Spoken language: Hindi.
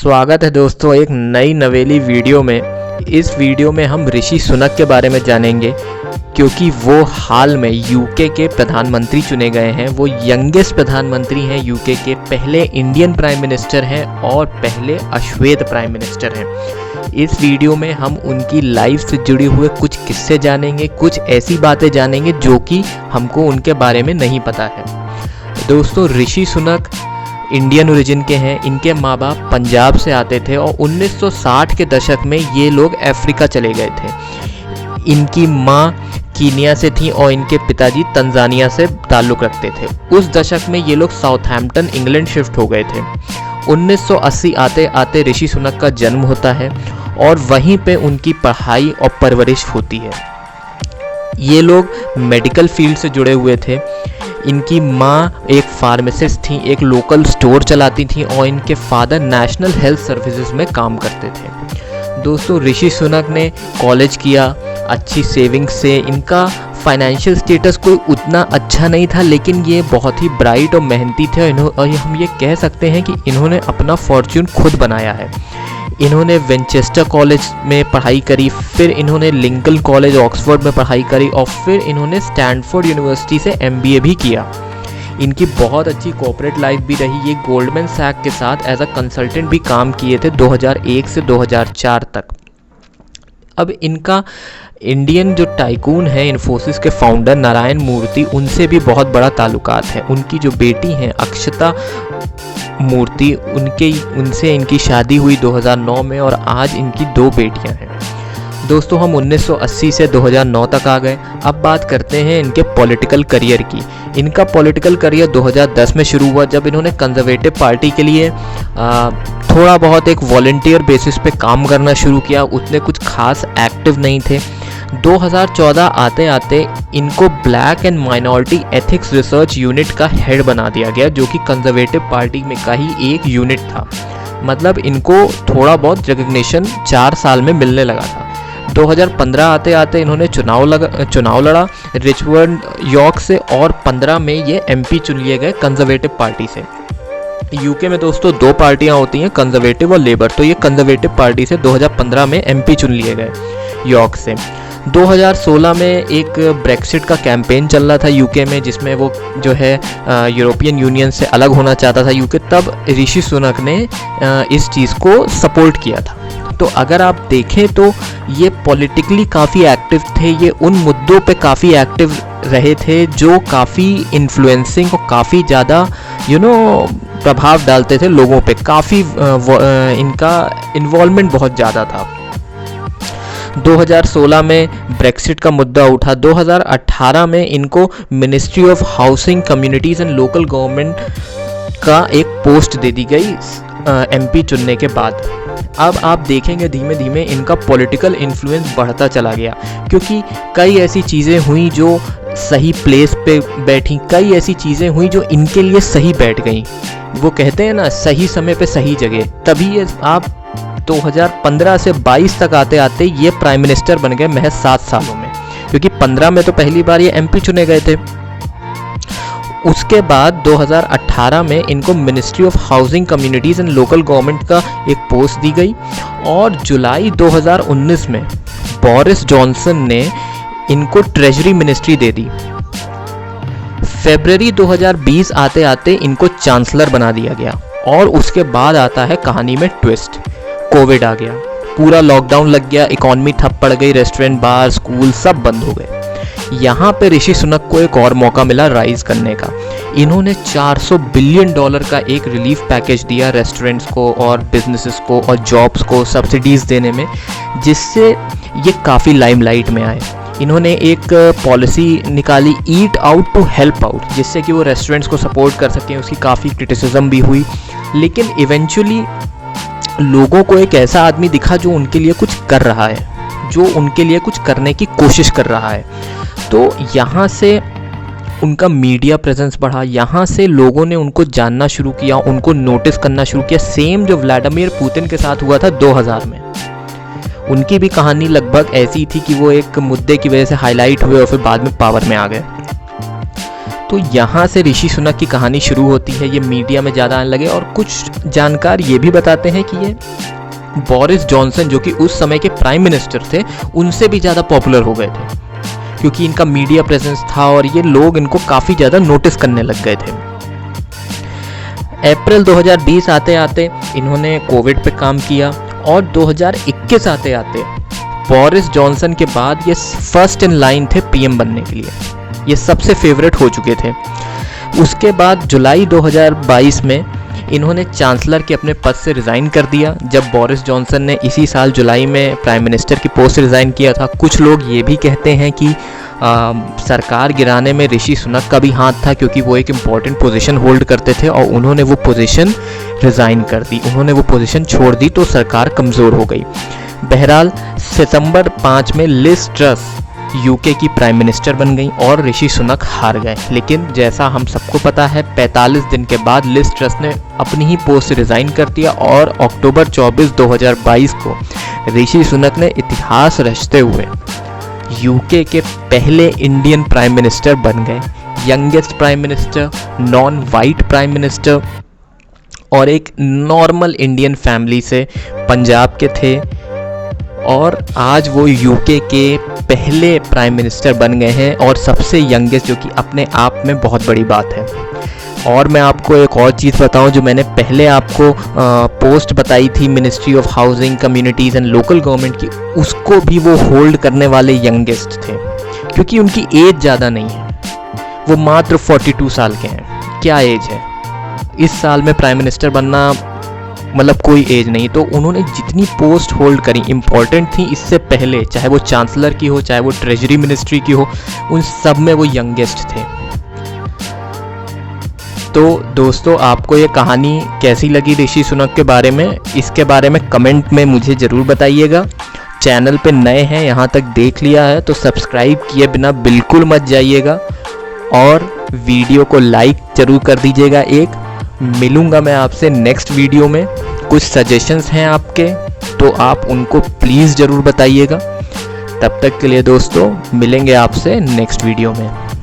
स्वागत है दोस्तों एक नई नवेली वीडियो में। इस वीडियो में हम ऋषि सुनक के बारे में जानेंगे क्योंकि वो हाल में यूके के प्रधानमंत्री चुने गए हैं। वो यंगेस्ट प्रधानमंत्री हैं यूके के, पहले इंडियन प्राइम मिनिस्टर हैं और पहले अश्वेत प्राइम मिनिस्टर हैं। इस वीडियो में हम उनकी लाइफ से जुड़े हुए कुछ किस्से जानेंगे, कुछ ऐसी बातें जानेंगे जो कि हमको उनके बारे में नहीं पता है। दोस्तों, ऋषि सुनक इंडियन ओरिजिन के हैं। इनके माँ बाप पंजाब से आते थे और 1960 के दशक में ये लोग अफ्रीका चले गए थे। इनकी माँ कीनिया से थी और इनके पिताजी तंजानिया से ताल्लुक़ रखते थे। उस दशक में ये लोग साउथहैम्पटन इंग्लैंड शिफ्ट हो गए थे। 1980 आते आते ऋषि सुनक का जन्म होता है और वहीं पे उनकी पढ़ाई और परवरिश होती है। ये लोग मेडिकल फील्ड से जुड़े हुए थे। इनकी माँ एक फार्मासिस्ट थी, एक लोकल स्टोर चलाती थी और इनके फादर नेशनल हेल्थ सर्विसेज में काम करते थे। दोस्तों, ऋषि सुनक ने कॉलेज किया अच्छी सेविंग से। इनका फाइनेंशियल स्टेटस कोई उतना अच्छा नहीं था, लेकिन ये बहुत ही ब्राइट और मेहनती थे और हम ये कह सकते हैं कि इन्होंने अपना फॉर्च्यून खुद बनाया है। इन्होंने विंचेस्टर कॉलेज में पढ़ाई करी, फिर इन्होंने लिंकन कॉलेज ऑक्सफोर्ड में पढ़ाई करी और फिर इन्होंने स्टैनफोर्ड यूनिवर्सिटी से MBA भी किया। इनकी बहुत अच्छी कॉर्पोरेट लाइफ भी रही। ये गोल्डमैन सैक के साथ एज अ कंसल्टेंट भी काम किए थे 2001 से 2004 तक। अब इनका इंडियन जो टाइकून है इन्फोसिस के फाउंडर नारायण मूर्ति, उनसे भी बहुत बड़ा ताल्लुकात है। उनकी जो बेटी हैं अक्षता मूर्ति, उनसे इनकी शादी हुई 2009 में और आज इनकी 2 बेटियां हैं। दोस्तों, हम 1980 से 2009 तक आ गए। अब बात करते हैं इनके पॉलिटिकल करियर की। इनका पॉलिटिकल करियर 2010 में शुरू हुआ जब इन्होंने कंजर्वेटिव पार्टी के लिए थोड़ा बहुत एक वॉलंटियर बेसिस पे काम करना शुरू किया। उतने कुछ खास एक्टिव नहीं थे। 2014 आते आते इनको black and minority ethics research unit का हेड बना दिया गया, जो कि कंजर्वेटिव पार्टी में का ही एक यूनिट था। मतलब इनको थोड़ा बहुत रिकग्निशन 4 साल में मिलने लगा था। 2015 आते आते इन्होंने चुनाव लड़ा रिचमंड यॉर्क से और 15 में ये MP चुन लिए गए कंजर्वेटिव पार्टी से। यूके में दोस्तों 2 पार्टियां होती हैं, कंजर्वेटिव और लेबर। तो ये कंजर्वेटिव पार्टी से 2015 में MP चुन लिए गए यॉर्क से। 2016 में एक ब्रेक्सिट का कैंपेन चल रहा था यूके में, जिसमें वो जो है यूरोपियन यूनियन से अलग होना चाहता था यूके। तब ऋषि सुनक ने इस चीज़ को सपोर्ट किया था। तो अगर आप देखें तो ये पॉलिटिकली काफ़ी एक्टिव थे। ये उन मुद्दों पे काफ़ी एक्टिव रहे थे जो काफ़ी इन्फ्लुएंसिंग और काफ़ी ज़्यादा प्रभाव डालते थे लोगों पे। काफ़ी इनका इन्वॉल्वमेंट बहुत ज़्यादा था। 2016 में ब्रेक्सिट का मुद्दा उठा। 2018 में इनको ministry of housing, communities and local government का एक पोस्ट दे दी गई MP चुनने के बाद। अब आप देखेंगे धीमे धीमे इनका पॉलिटिकल इन्फ्लुएंस बढ़ता चला गया, क्योंकि कई ऐसी चीज़ें हुई जो सही प्लेस पे बैठी, कई ऐसी चीज़ें हुई जो इनके लिए सही बैठ गई। वो कहते हैं ना, सही समय पे सही जगह। तभी ये आप 2015 से 22 तक आते आते ये प्राइम मिनिस्टर बन गए महज 7 सालों में, क्योंकि 15 में तो पहली बार ये MP चुने गए थे। उसके बाद 2018 में इनको ministry of housing, communities and local government का एक पोस्ट दी गई और जुलाई 2019 में बोरिस जॉनसन ने इनको ट्रेजरी मिनिस्ट्री दे दी। फरवरी 2020 आते आते इनको चांसलर बना दिया गया और उसके बाद आता है कहानी में ट्विस्ट। कोविड आ गया, पूरा लॉकडाउन लग गया, इकॉनमी ठप पड़ गई, रेस्टोरेंट, बार, स्कूल सब बंद हो गए। यहाँ पे ऋषि सुनक को एक और मौका मिला राइज करने का। इन्होंने $400 बिलियन का एक रिलीफ पैकेज दिया रेस्टोरेंट्स को और बिजनेसेस को और जॉब्स को सब्सिडीज़ देने में, जिससे ये काफ़ी लाइमलाइट में आए। इन्होंने एक पॉलिसी निकाली, eat out to help out, जिससे कि वो रेस्टोरेंट्स को सपोर्ट कर सकें। उसकी काफ़ी क्रिटिसिज्म भी हुई, लेकिन इवेंचुअली लोगों को एक ऐसा आदमी दिखा जो उनके लिए कुछ कर रहा है, जो उनके लिए कुछ करने की कोशिश कर रहा है। तो यहाँ से उनका मीडिया प्रेजेंस बढ़ा, यहाँ से लोगों ने उनको जानना शुरू किया, उनको नोटिस करना शुरू किया। सेम जो व्लादिमीर पुतिन के साथ हुआ था 2000 में, उनकी भी कहानी लगभग ऐसी थी कि वो एक मुद्दे की वजह से हाईलाइट हुए और फिर बाद में पावर में आ गए। तो यहाँ से ऋषि सुनक की कहानी शुरू होती है। ये मीडिया में ज़्यादा आने लगे और कुछ जानकार ये भी बताते हैं कि ये बोरिस जॉनसन जो कि उस समय के प्राइम मिनिस्टर थे उनसे भी ज़्यादा पॉपुलर हो गए थे, क्योंकि इनका मीडिया प्रेजेंस था और ये लोग इनको काफ़ी ज़्यादा नोटिस करने लग गए थे। अप्रैल 2020 आते आते इन्होंने कोविड पे काम किया और 2021 आते आते बोरिस जॉनसन के बाद ये फर्स्ट इन लाइन थे पीएम बनने के लिए। ये सबसे फेवरेट हो चुके थे। उसके बाद जुलाई 2022 में इन्होंने चांसलर के अपने पद से रिज़ाइन कर दिया, जब बोरिस जॉनसन ने इसी साल जुलाई में प्राइम मिनिस्टर की पोस्ट रिज़ाइन किया था। कुछ लोग ये भी कहते हैं कि सरकार गिराने में ऋषि सुनक का भी हाथ था, क्योंकि वो एक इम्पॉर्टेंट पोजीशन होल्ड करते थे और उन्होंने वो पोजीशन रिज़ाइन कर दी, उन्होंने वो पोजीशन छोड़ दी तो सरकार कमज़ोर हो गई। बहरहाल सितंबर 5 में लिज ट्रस यूके की प्राइम मिनिस्टर बन गई और ऋषि सुनक हार गए। लेकिन जैसा हम सबको पता है 45 दिन के बाद लिज ट्रस ने अपनी ही पोस्ट से रिज़ाइन कर दिया और अक्टूबर 24, 2022 को ऋषि सुनक ने इतिहास रचते हुए यूके के पहले इंडियन प्राइम मिनिस्टर बन गए। Youngest prime minister, non white prime minister और एक नॉर्मल इंडियन फैमिली से पंजाब के थे और आज वो यूके के पहले प्राइम मिनिस्टर बन गए हैं और सबसे यंगेस्ट, जो कि अपने आप में बहुत बड़ी बात है। और मैं आपको एक और चीज़ बताऊं जो मैंने पहले आपको पोस्ट बताई थी ministry of housing, communities and local government की, उसको भी वो होल्ड करने वाले यंगेस्ट थे, क्योंकि उनकी एज ज़्यादा नहीं है, वो मात्र 42 साल के हैं। क्या एज है? इस साल में प्राइम मिनिस्टर बनना मतलब कोई एज नहीं। तो उन्होंने जितनी पोस्ट होल्ड करी इम्पॉर्टेंट थी इससे पहले, चाहे वो चांसलर की हो, चाहे वो ट्रेजरी मिनिस्ट्री की हो, उन सब में वो यंगेस्ट थे। तो दोस्तों, आपको ये कहानी कैसी लगी ऋषि सुनक के बारे में, इसके बारे में कमेंट में मुझे ज़रूर बताइएगा। चैनल पे नए हैं, यहाँ तक देख लिया है तो सब्सक्राइब किए बिना बिल्कुल मत जाइएगा और वीडियो को लाइक ज़रूर कर दीजिएगा। एक मिलूँगा मैं आपसे नेक्स्ट वीडियो में। कुछ सजेशंस हैं आपके तो आप उनको प्लीज़ ज़रूर बताइएगा। तब तक के लिए दोस्तों, मिलेंगे आपसे नेक्स्ट वीडियो में।